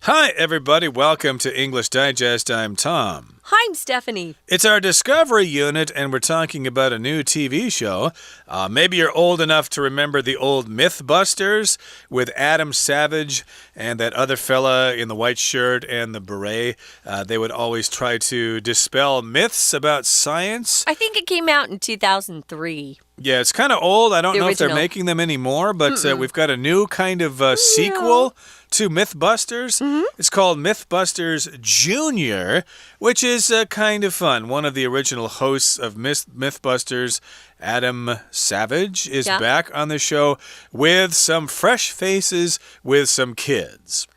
Hi, everybody. Welcome to English Digest. I'm Tom. Hi, I'm Stephanie. It's our Discovery unit, and we're talking about a new TV show. Maybe you're old enough to remember the old Mythbusters with Adam Savage and that other fella in the white shirt and the beret. They would always try to dispel myths about science. I think it came out in 2003. Yeah, it's kind of old. I don't know if they're original. making them anymore, but we've got a new kind of sequel to Mythbusters. It's called Mythbusters Junior, which is kind of fun. One of the original hosts of Mythbusters, Adam Savage, is back on the show with some fresh faces with some kids.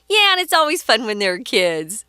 Yeah, and it's always fun when they're kids.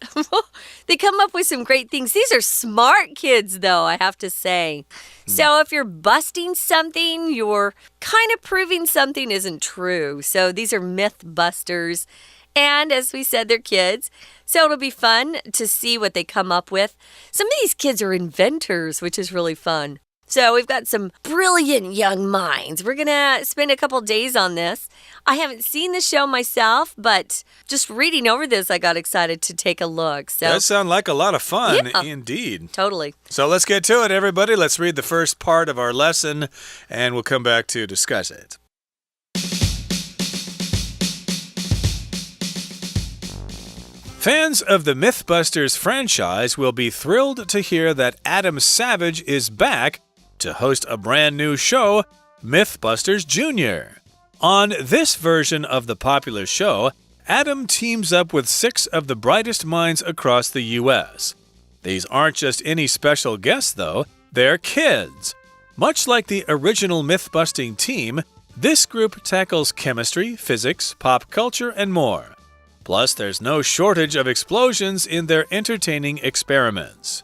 They come up with some great things. These are smart kids, though, I have to say. So if you're busting something, you're kind of proving something isn't true. So these are Mythbusters. And as we said, they're kids. So it'll be fun to see what they come up with. Some of these kids are inventors, which is really fun. So we've got some brilliant young minds. We're going to spend a couple days on this. I haven't seen the show myself, but just reading over this, I got excited to take a look. So That sounds like a lot of fun, indeed. Totally. So let's get to it, everybody. Let's read the first part of our lesson, and we'll come back to discuss it. Fans of the Mythbusters franchise will be thrilled to hear that Adam Savage is back to host a brand new show, Mythbusters Junior. On this version of the popular show, Adam teams up with 6 of the brightest minds across the U.S. These aren't just any special guests, though. They're kids. Much like the original myth-busting team, this group tackles chemistry, physics, pop culture, and more. Plus, there's no shortage of explosions in their entertaining experiments.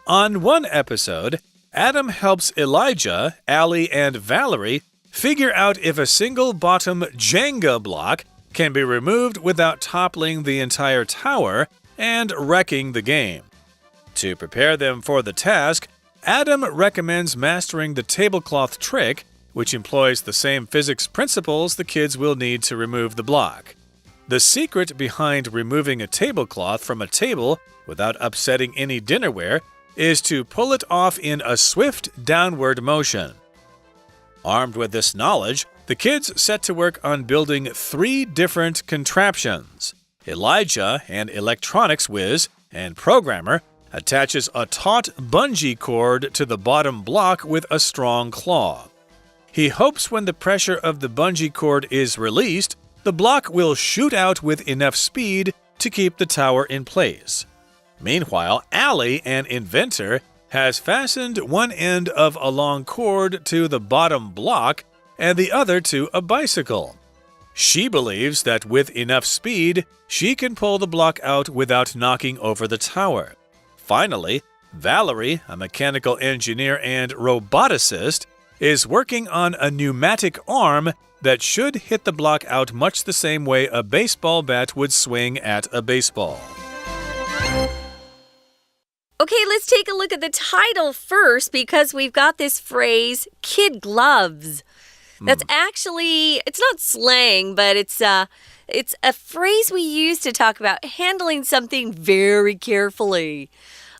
On one episode, Adam helps Elijah, Allie, and Valerie figure out if a single-bottom Jenga block can be removed without toppling the entire tower and wrecking the game. To prepare them for the task, Adam recommends mastering the tablecloth trick, which employs the same physics principles the kids will need to remove the block. The secret behind removing a tablecloth from a table without upsetting any dinnerware is to pull it off in a swift downward motion. Armed with this knowledge, the kids set to work on building 3 different contraptions. Elijah, an electronics whiz and programmer, attaches a taut bungee cord to the bottom block with a strong claw. He hopes when the pressure of the bungee cord is released, the block will shoot out with enough speed to keep the tower in place. Meanwhile, Allie, an inventor, has fastened one end of a long cord to the bottom block and the other to a bicycle. She believes that with enough speed, she can pull the block out without knocking over the tower. Finally, Valerie, a mechanical engineer and roboticist, is working on a pneumatic arm that should hit the block out much the same way a baseball bat would swing at a baseball. Okay, let's take a look at the title first because we've got this phrase, kid gloves. That's actually, it's not slang, but it's a phrase we use to talk about handling something very carefully.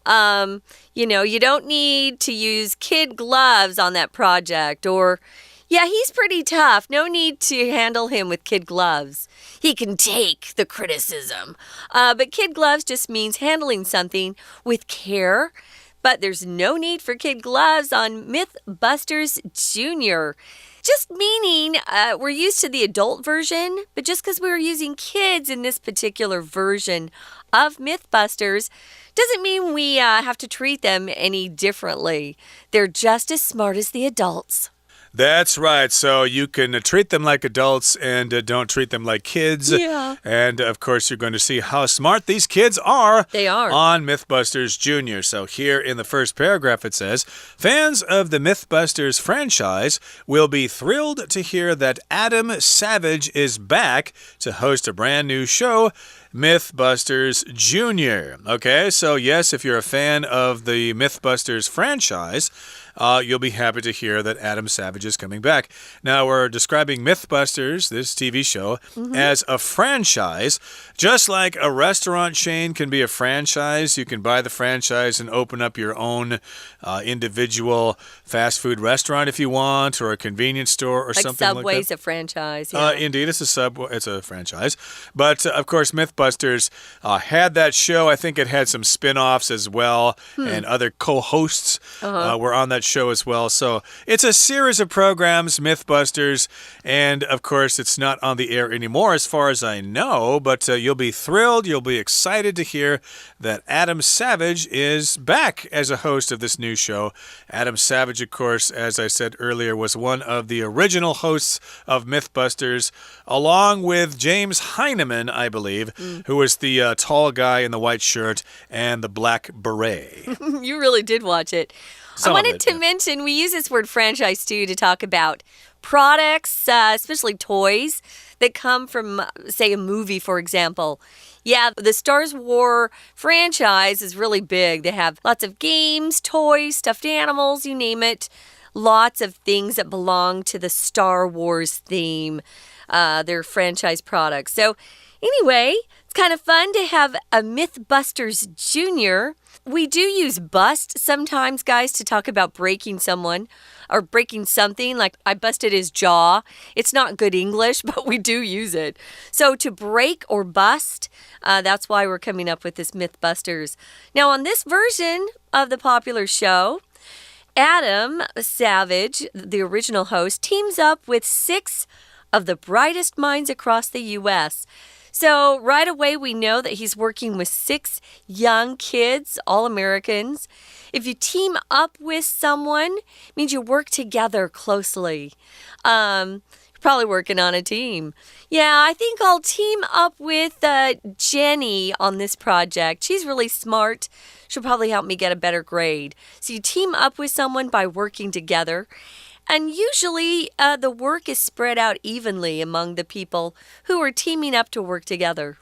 You don't need to use kid gloves on that project or, yeah, he's pretty tough. No need to handle him with kid gloves. He can take the criticism. But kid gloves just means handling something with care. But there's no need for kid gloves on Mythbusters Junior. Just meaning we're used to the adult version, but just because we're using kids in this particular version of Mythbusters doesn't mean we have to treat them any differently. They're just as smart as the adults. That's right. So you can treat them like adults and don't treat them like kids. Yeah. And, of course, you're going to see how smart these kids are. They are. On Mythbusters Junior. So here in the first paragraph it says, fans of the Mythbusters franchise will be thrilled to hear that Adam Savage is back to host a brand new show, Mythbusters Jr. Okay, so yes, if you're a fan of the Mythbusters franchise, you'll be happy to hear that Adam Savage is coming back. Now, we're describing Mythbusters, this TV show, as a franchise. Just like a restaurant chain can be a franchise, you can buy the franchise and open up your own individual fast food restaurant if you want, or a convenience store or something like that. Like Subway's a franchise. Yeah. Indeed, it's a franchise. But, of course, Mythbusters had that show. I think it had some spin-offs as well, and other co-hosts were on that show as well. So it's a series of programs, Mythbusters, and of course it's not on the air anymore as far as I know, but you'll be thrilled, you'll be excited to hear that Adam Savage is back as a host of this new show. Adam Savage, of course, as I said earlier, was one of the original hosts of Mythbusters, along with James Heineman, I believe, who was the tall guy in the white shirt and the black beret. You really did watch it. I wanted to mention, we use this word franchise too to talk about products, especially toys that come from, say, a movie, for example. Yeah, the Star Wars franchise is really big. They have lots of games, toys, stuffed animals, you name it. Lots of things that belong to the Star Wars theme. They're franchise products. So anyway, it's kind of fun to have a Mythbusters Jr. We do use bust sometimes, guys, to talk about breaking someone or breaking something. Like I busted his jaw. It's not good English, but we do use it. So to break or bust, that's why we're coming up with this Mythbusters. Now, on this version of the popular show, Adam Savage, the original host, teams up with 6 of the brightest minds across the U.S. So right away, we know that he's working with 6 young kids, all Americans. If you team up with someone, it means you work together closely. You're probably working on a team. Yeah, I think I'll team up with Jenny on this project. She's really smart. She'll probably help me get a better grade. So you team up with someone by working together. And usually the work is spread out evenly among the people who are teaming up to work together.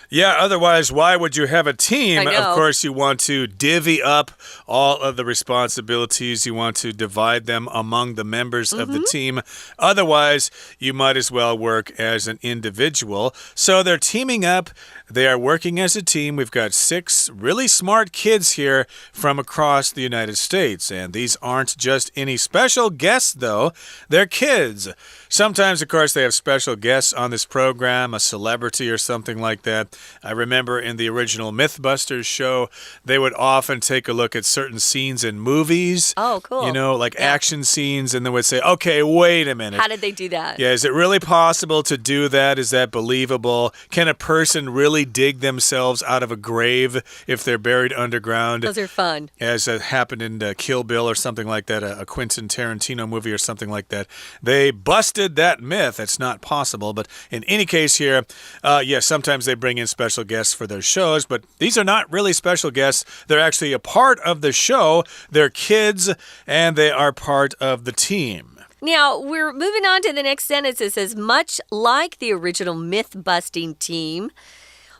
Yeah, otherwise, why would you have a team? Of course, you want to divvy up all of the responsibilities. You want to divide them among the members of the team. Otherwise, you might as well work as an individual. So they're teaming up. They are working as a team. We've got 6 really smart kids here from across the United States. And these aren't just any special guests, though. They're kids. Sometimes, of course, they have special guests on this program, a celebrity or something like that. I remember in the original Mythbusters show, they would often take a look at certain scenes in movies. Oh, cool. You know, like action scenes, and they would say, okay, wait a minute. How did they do that? Yeah, is it really possible to do that? Is that believable? Can a person really dig themselves out of a grave if they're buried underground? Those are fun. As happened in Kill Bill or something like that, a Quentin Tarantino movie or something like that. They busted that myth. It's not possible. But in any case here, yes, sometimes they bring in special guests for their shows, but these are not really special guests. They're actually a part of the show. They're kids, and they are part of the team. Now, we're moving on to the next sentence. It says, much like the original myth-busting team.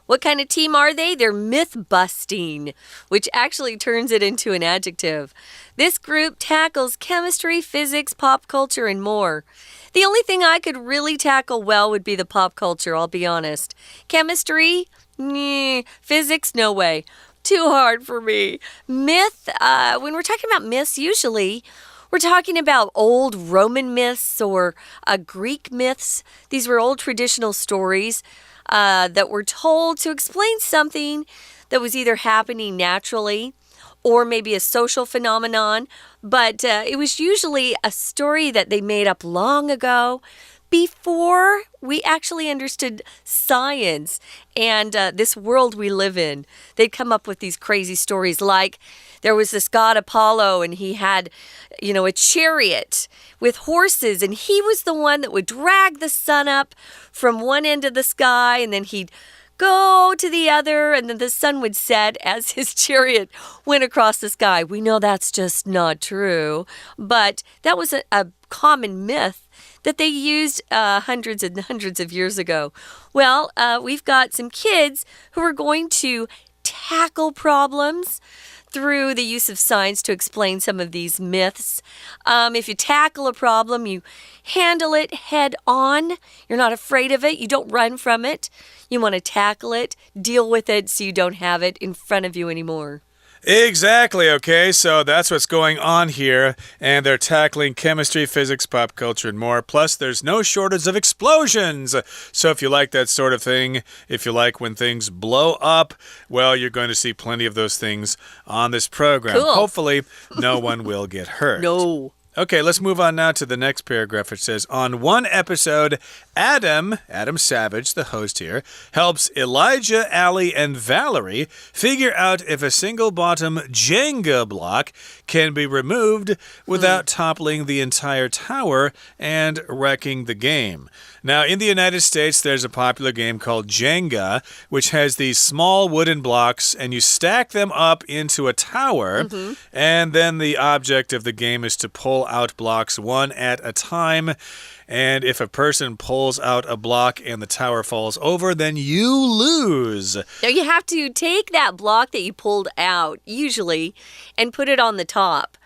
What kind of team are they? They're myth-busting, which actually turns it into an adjective. This group tackles chemistry, physics, pop culture, and more. The only thing I could really tackle well would be the pop culture, I'll be honest. Chemistry? Physics? No way. Too hard for me. Myth? When we're talking about myths, usually we're talking about old Roman myths or Greek myths. These were old traditional stories that were told to explain something that was either happening naturally or maybe a social phenomenon, but it was usually a story that they made up long ago before we actually understood science and this world we live in. They'd come up with these crazy stories like there was this god Apollo and he had, a chariot with horses and he was the one that would drag the sun up from one end of the sky and then he'd go to the other, and then the sun would set as his chariot went across the sky. We know that's just not true, but that was a common myth that they used hundreds and hundreds of years ago? Well, we've got some kids who are going to tackle problems through the use of science to explain some of these myths. If you tackle a problem, you handle it head on. You're not afraid of it. You don't run from it. You want to tackle it, deal with it so you don't have it in front of you anymore. Exactly, okay, so that's what's going on here, and they're tackling chemistry, physics, pop culture, and more. Plus, there's no shortage of explosions. So if you like that sort of thing, if you like when things blow up, well, you're going to see plenty of those things on this program. Cool. Hopefully, no one will get hurt. No. Okay, let's move on now to the next paragraph. It says, on one episode, Adam Savage, the host here, helps Elijah, Allie, and Valerie figure out if a single-bottom Jenga block can be removed without toppling the entire tower and wrecking the game. Now, in the United States, there's a popular game called Jenga, which has these small wooden blocks, and you stack them up into a tower, and then the object of the game is to pull out blocks one at a time. And if a person pulls out a block and the tower falls over, then you lose. Now you have to take that block that you pulled out, usually, and put it on the top.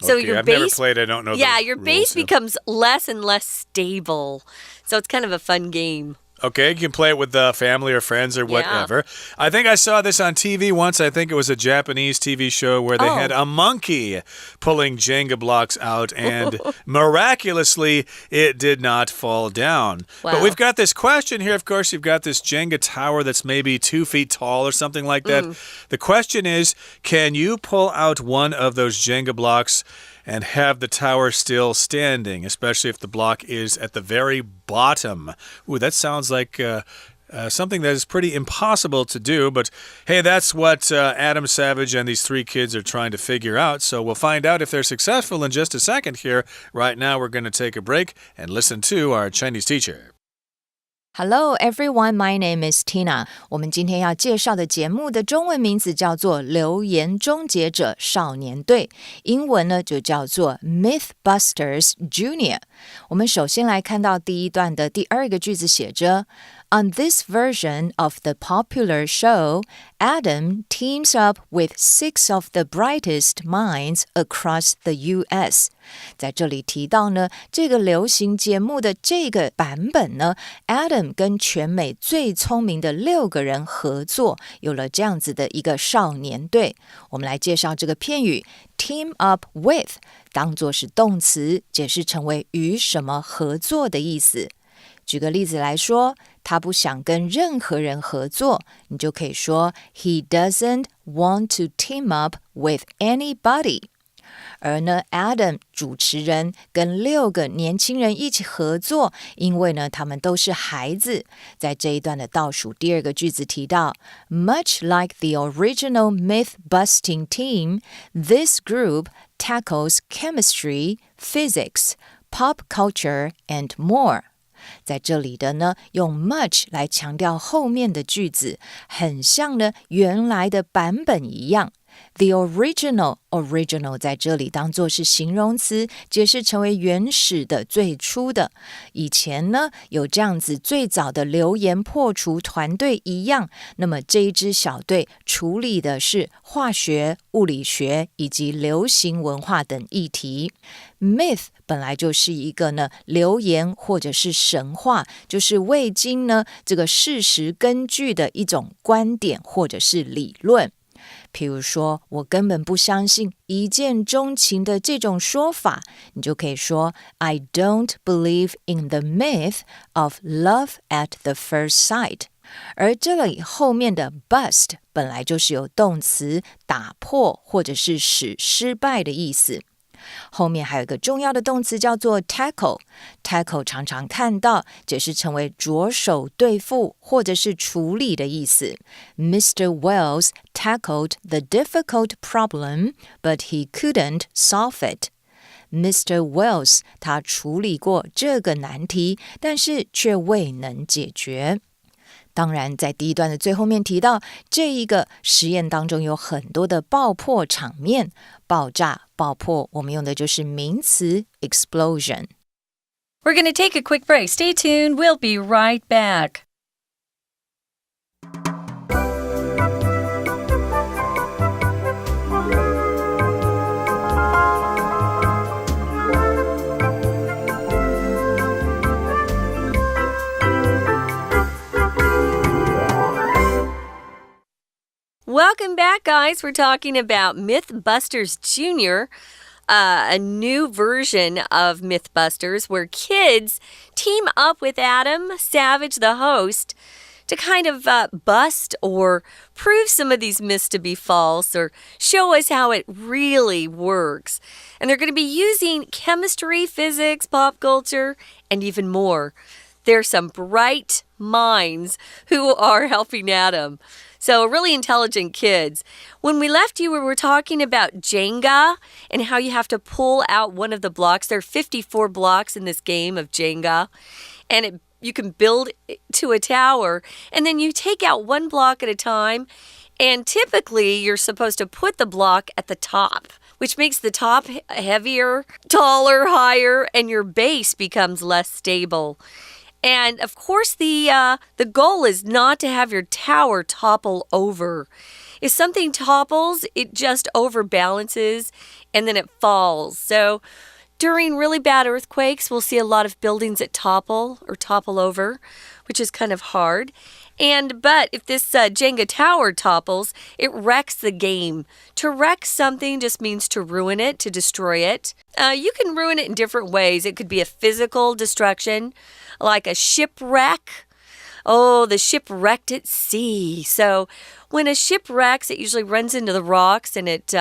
So okay, your I've base, never played. I don't know. Yeah, the your rules, base becomes less and less stable. So it's kind of a fun game. Okay, you can play it with family or friends or whatever. Yeah. I think I saw this on TV once. I think it was a Japanese TV show where they had a monkey pulling Jenga blocks out, and miraculously, it did not fall down. Wow. But we've got this question here. Of course, you've got this Jenga tower that's maybe 2 feet tall or something like that. The question is, can you pull out one of those Jenga blocks and have the tower still standing, especially if the block is at the very bottom? Ooh, that sounds like something that is pretty impossible to do, but hey, that's what Adam Savage and these 3 kids are trying to figure out, so we'll find out if they're successful in just a second here. Right now, we're going to take a break and listen to our Chinese teacher.Hello everyone, my name is Tina. 我们今天要介绍的节目的中文名字叫做流言终结者少年队，英文呢就叫做 Mythbusters Junior。 我们首先来看到第一段的第2个句子写着On this version of the popular show, Adam teams up with 6 of the brightest minds across the U.S. 在这里提到呢，这个流行节目的这个版本呢 ，Adam 跟全美最聪明的6个人合作，有了这样子的一个少年队。我们来介绍这个片语 team up with， 当作是动词，解释成为与什么合作的意思。举个例子来说，他不想跟任何人合作，你就可以说 He doesn't want to team up with anybody。而呢 Adam 主持人跟6个年轻人一起合作，因为呢他们都是孩子。在这一段的倒数第2个句子提到 Much like the original myth-busting team, this group tackles chemistry, physics, pop culture, and more。在这里的呢，用 much 来强调后面的句子，很像呢原来的版本一样。The original 在这里当作是形容词，解释成为原始的、最初的。以前呢，有这样子最早的流言破除团队一样，那么这一支小队处理的是化学、物理学以及流行文化等议题。Myth 本来就是一个呢流言或者是神话，就是未经呢这个事实根据的一种观点或者是理论。譬如说，我根本不相信一见钟情的这种说法，你就可以说 I don't believe in the myth of love at the first sight。 而这里后面的 bust 本来就是有动词打破或者是使失败的意思。后面还有一个重要的动词叫做 tackle 常常看到，解释成为着手对付或者是处理的意思。 Mr. Wells tackled the difficult problem, but he couldn't solve it. Mr. Wells 他处理过这个难题，但是却未能解决。当然，在第一段的最后面提到，这一个实验当中有很多的爆破场面，爆炸、爆破，我们用的就是名词 explosion。We're going to take a quick break. Stay tuned. We'll be right back. Welcome back, guys. We're talking about Mythbusters Jr., a new version of Mythbusters where kids team up with Adam Savage, the host, to kind of bust or prove some of these myths to be false or show us how it really works. And they're going to be using chemistry, physics, pop culture, and even more. There's some bright minds who are helping Adam. So really intelligent kids. When we left you, we were talking about Jenga and how you have to pull out one of the blocks. There are 54 blocks in this game of Jenga. And you can build to a tower. And then you take out one block at a time. And typically, you're supposed to put the block at the top, which makes the top heavier, taller, higher, and your base becomes less stable. And, of course, the goal is not to have your tower topple over. If something topples, it just overbalances, and then it falls. So during really bad earthquakes, we'll see a lot of buildings that topple or topple over, which is kind of hard. But if this Jenga tower topples, it wrecks the game. To wreck something just means to ruin it, to destroy it. You can ruin it in different ways. It could be a physical destruction, like a shipwreck. Oh, the ship wrecked at sea. So when a ship wrecks, it usually runs into the rocks and it,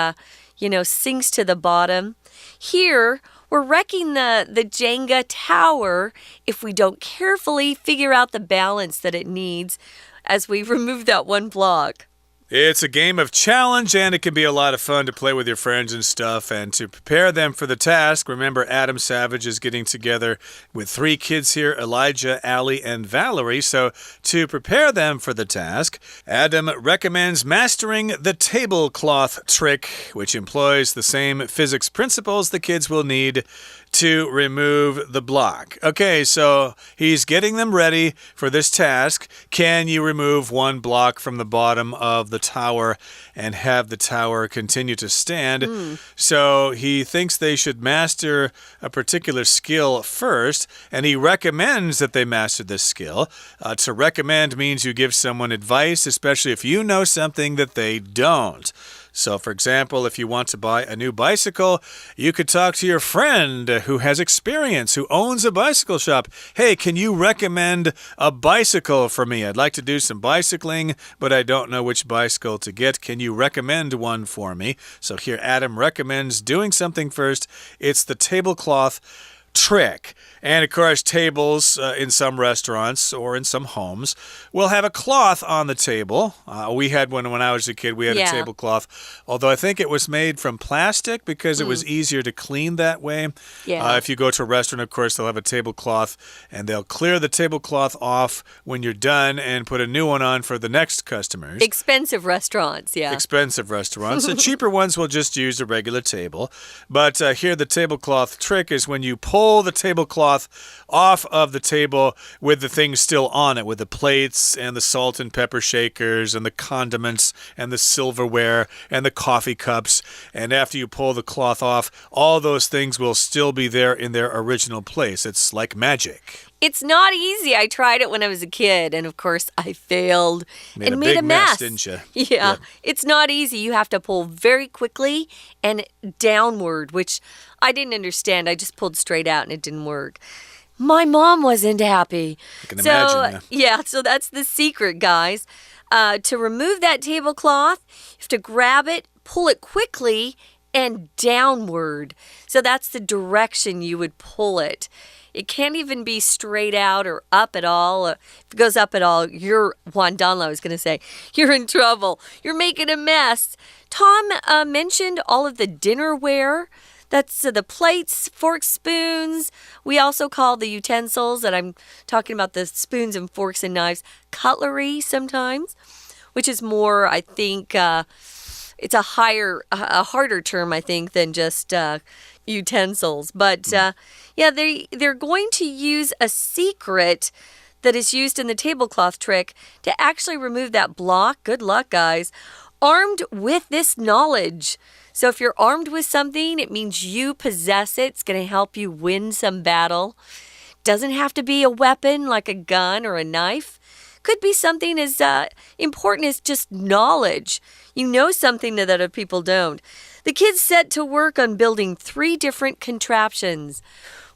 sinks to the bottom. Here, we're wrecking the Jenga tower if we don't carefully figure out the balance that it needs as we remove that one block. It's a game of challenge, and it can be a lot of fun to play with your friends and stuff. And to prepare them for the task, remember Adam Savage is getting together with 3 kids here, Elijah, Allie, and Valerie. So to prepare them for the task, Adam recommends mastering the tablecloth trick, which employs the same physics principles the kids will need to remove the block. Okay, so he's getting them ready for this task. Can you remove one block from the bottom of the tower and have the tower continue to stand? So he thinks they should master a particular skill first, and he recommends that they master this skill. To recommend means you give someone advice, especially if you know something that they don't. So, for example, if you want to buy a new bicycle, you could talk to your friend who has experience, who owns a bicycle shop. Hey, can you recommend a bicycle for me? I'd like to do some bicycling, but I don't know which bicycle to get. Can you recommend one for me? So here Adam recommends doing something first. It's the tablecloth trick. And of course, tables in some restaurants or in some homes will have a cloth on the table. We had one when I was a kid. We had a tablecloth, although I think it was made from plastic because it was easier to clean that way. If you go to a restaurant, of course, they'll have a tablecloth and they'll clear the tablecloth off when you're done and put a new one on for the next customers. Expensive restaurants, Expensive restaurants. The cheaper ones will just use a regular table. But here the tablecloth trick is when you pull the tablecloth off of the table with the things still on it, with the plates and the salt and pepper shakers and the condiments and the silverware and the coffee cups. And after you pull the cloth off, all those things will still be there in their original place. It's like magic. It's not easy. I tried it when I was a kid, and of course, I failed and made a mess, didn't you? Yeah, it's not easy. You have to pull very quickly and downward, which I didn't understand. I just pulled straight out, and it didn't work. My mom wasn't happy. I can imagine. So that's the secret, guys. To remove that tablecloth, you have to grab it, pull it quickly, and downward. So that's the direction you would pull it. It can't even be straight out or up at all. If it goes up at all, you're Juan Donlo, I was going to say, you're in trouble. You're making a mess. Tom mentioned all of the dinnerware. That's the plates, forks, spoons. We also call the utensils, and I'm talking about the spoons and forks and knives, cutlery sometimes, which is more, I think, it's a harder term, I think, than just utensils. But yeah, they're going to use a secret that is used in the tablecloth trick to actually remove that block. Good luck, guys. Armed with this knowledge. So if you're armed with something, it means you possess it. It's going to help you win some battle. Doesn't have to be a weapon like a gun or a knife. Could be something as important as just knowledge. You know something that other people don't. The kids set to work on building 3 different contraptions.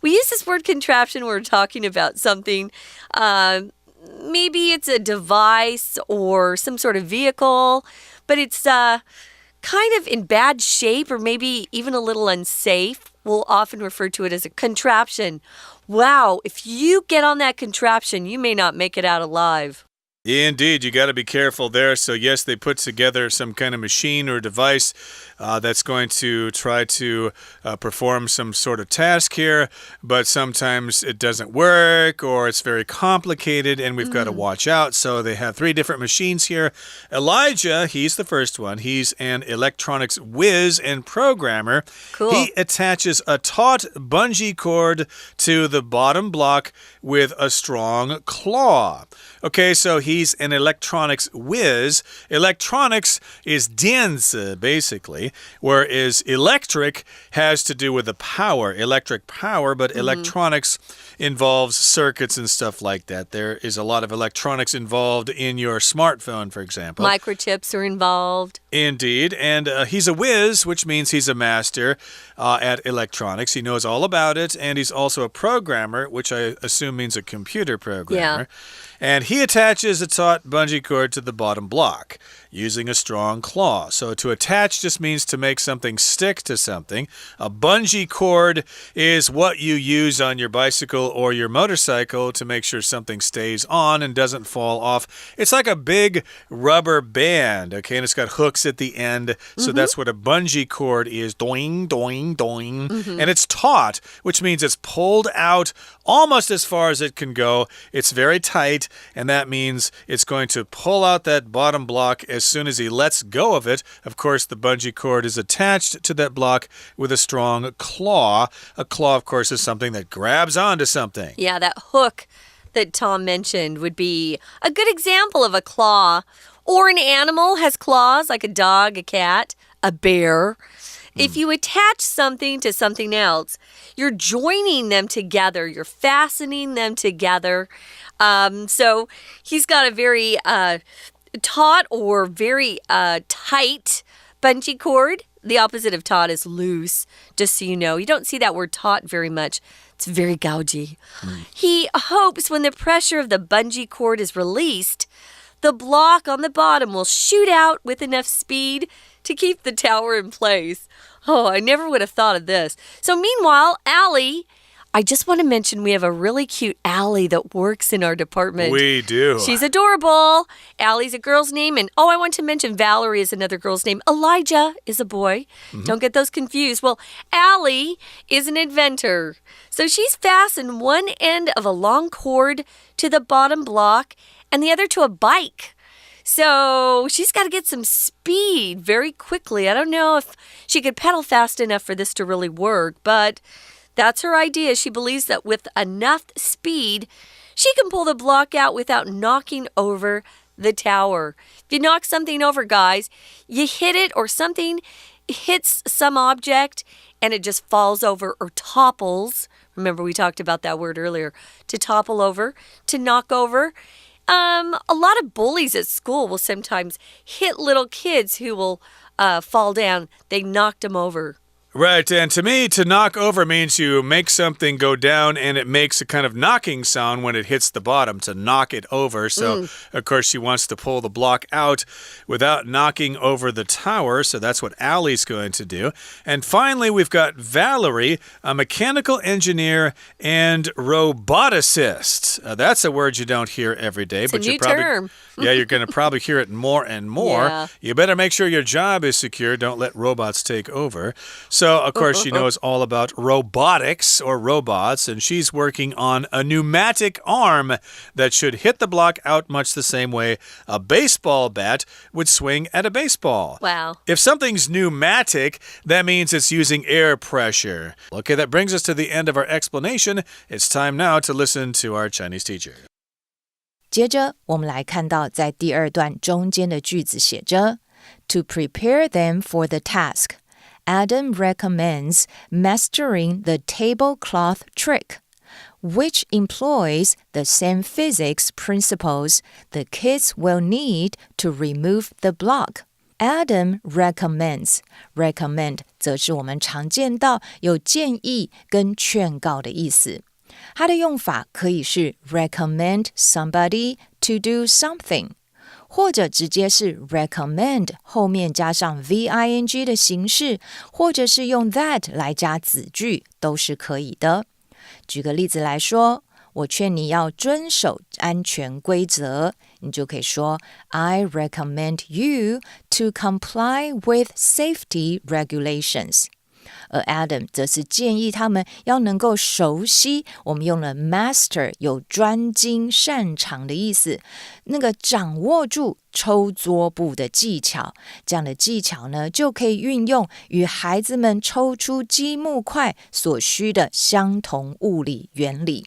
We use this word contraption when we're talking about something. Maybe it's a device or some sort of vehicle, but it's kind of in bad shape or maybe even a little unsafe. We'll often refer to it as a contraption. Wow, if you get on that contraption, you may not make it out alive. Indeed, you got to be careful there. So yes, they put together some kind of machine or device that's going to try to perform some sort of task here, but sometimes it doesn't work or it's very complicated and we've got to watch out. So they have 3 different machines here. Elijah, he's the first one. He's an electronics whiz and programmer. Cool. He attaches a taut bungee cord to the bottom block with a strong claw. Okay, so he's an electronics whiz. Electronics is 电子, basically, whereas electric has to do with the power, electric power, but electronics involves circuits and stuff like that. There is a lot of electronics involved in your smartphone, for example. Microchips are involved. Indeed, and he's a whiz, which means he's a master at electronics. He knows all about it, and he's also a programmer, which I assume means a computer programmer. Yeah. And he attaches a taut bungee cord to the bottom block using a strong claw. So to attach just means to make something stick to something. A bungee cord is what you use on your bicycle or your motorcycle to make sure something stays on and doesn't fall off. It's like a big rubber band, okay? And it's got hooks at the end. So that's what a bungee cord is. Doing, doing, doing. And it's taut, which means it's pulled out almost as far as it can go. It's very tight, and that means it's going to pull out that bottom block as soon as he lets go of it. Of course, the bungee cord is attached to that block with a strong claw. A claw, of course, is something that grabs onto something. Yeah, that hook that Tom mentioned would be a good example of a claw. Or an animal has claws, like a dog, a cat, a bear. If you attach something to something else, you're joining them together. You're fastening them together. So he's got a very taut or very tight bungee cord. The opposite of taut is loose, just so you know. You don't see that word taut very much. It's very gougy. He hopes when the pressure of the bungee cord is released, the block on the bottom will shoot out with enough speed to keep the tower in place. Oh, I never would have thought of this. So meanwhile, Allie, I just want to mention we have a really cute Allie that works in our department. We do. She's adorable. Allie's a girl's name. And I want to mention Valerie is another girl's name. Elijah is a boy. Don't get those confused. Well, Allie is an inventor. So she's fastened one end of a long cord to the bottom block and the other to a bike. So she's got to get some speed very quickly. I don't know if she could pedal fast enough for this to really work, but that's her idea. She believes that with enough speed, she can pull the block out without knocking over the tower. If you knock something over, guys, you hit it or something hits some object and it just falls over or topples. Remember, we talked about that word earlier. To topple over, to knock over. A lot of bullies at school will sometimes hit little kids who will fall down. They knocked them over. Right, and to me, to knock over means you make something go down and it makes a kind of knocking sound when it hits the bottom, to knock it over. So, of course, she wants to pull the block out without knocking over the tower, so that's what Allie's going to do. And finally, we've got Valerie, a mechanical engineer and roboticist. That's a word you don't hear every day, It's but a new term. Yeah, you're going to probably hear it more and more. Yeah. You better make sure your job is secure. Don't let robots take over. So, of course, she knows all about robotics or robots, and she's working on a pneumatic arm that should hit the block out much the same way a baseball bat would swing at a baseball. Wow. If something's pneumatic, that means it's using air pressure. Okay, that brings us to the end of our explanation. It's time now to listen to our Chinese teacher. 接着我们来看到在第二段中间的句子写着 To prepare them for the task, Adam recommends mastering the tablecloth trick, which employs the same physics principles the kids will need to remove the block. Adam recommend 则是我们常见到有建议跟劝告的意思。它的用法可以是 recommend somebody to do something， 或者直接是 recommend 后面加上 VING 的形式，或者是用 that 来加子句都是可以的。举个例子来说，我劝你要遵守安全规则，你就可以说 I recommend you to comply with safety regulations。而 Adam 则是建议他们要能够熟悉，我们用了 master 有专精擅长的意思，那个掌握住抽桌布的技巧，这样的技巧呢就可以运用与孩子们抽出积木块所需的相同物理原理。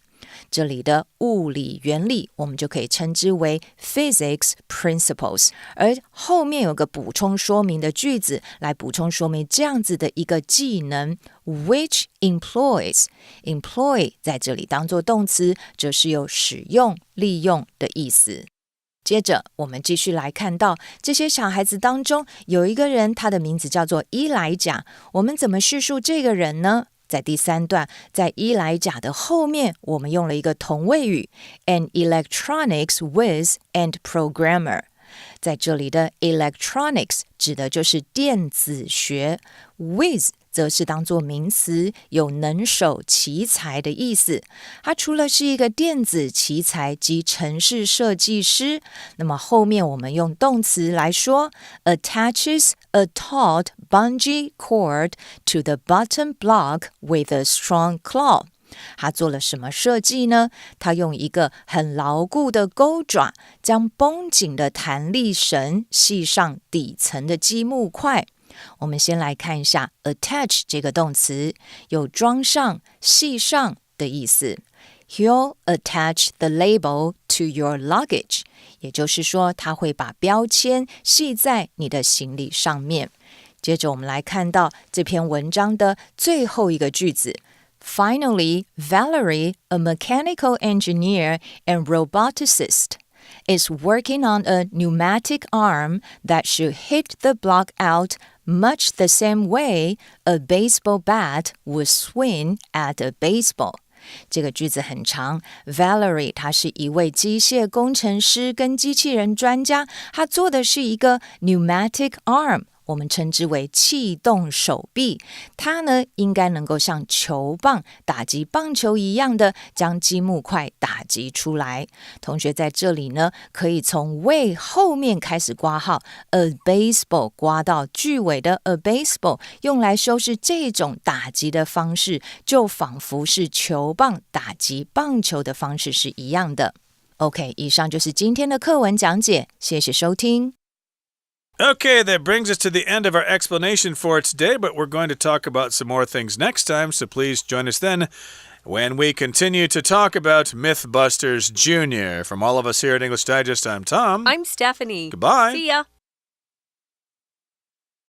这里的物理原理我们就可以称之为 physics principles， 而后面有个补充说明的句子来补充说明这样子的一个技能 which employ 在这里当作动词，则是有使用利用的意思。接着我们继续来看到这些小孩子当中有一个人，他的名字叫做伊莱贾，我们怎么叙述这个人呢？在第三段，在伊莱贾的后面，我们用了一个同位语 an electronics whiz and programmer。在这里的 electronics 指的就是电子学， whiz 则是当作名词，有能手奇才的意思。他除了是一个电子奇才及程式设计师，那么后面我们用动词来说 attaches a taut bungee cord to the bottom block with a strong claw。他做了什么设计呢？他用一个很牢固的钩爪，将绷紧的弹力绳系上底层的积木块。我们先来看一下 attach 这个动词，有装上、系上的意思。He'll attach the label to your luggage， 也就是说，他会把标签系在你的行李上面。接着我们来看到这篇文章的最后一个句子。Finally, Valerie, a mechanical engineer and roboticist, is working on a pneumatic arm that should hit the block out much the same way a baseball bat would swing at a baseball. 这个句子很长 Valerie 她是一位机械工程师跟机器人专家，她做的是一个 pneumatic arm，我们称之为气动手臂，它呢应该能够像球棒打击棒球一样的将积木块打击出来。同学在这里呢可以从 way 后面开始括号 a baseball 括到句尾的 a baseball， 用来修饰这种打击的方式，就仿佛是球棒打击棒球的方式是一样的。 OK， 以上就是今天的课文讲解，谢谢收听。Okay, that brings us to the end of our explanation for today, but we're going to talk about some more things next time, so please join us then when we continue to talk about Mythbusters Jr. From all of us here at English Digest, I'm Tom. I'm Stephanie. Goodbye. See ya.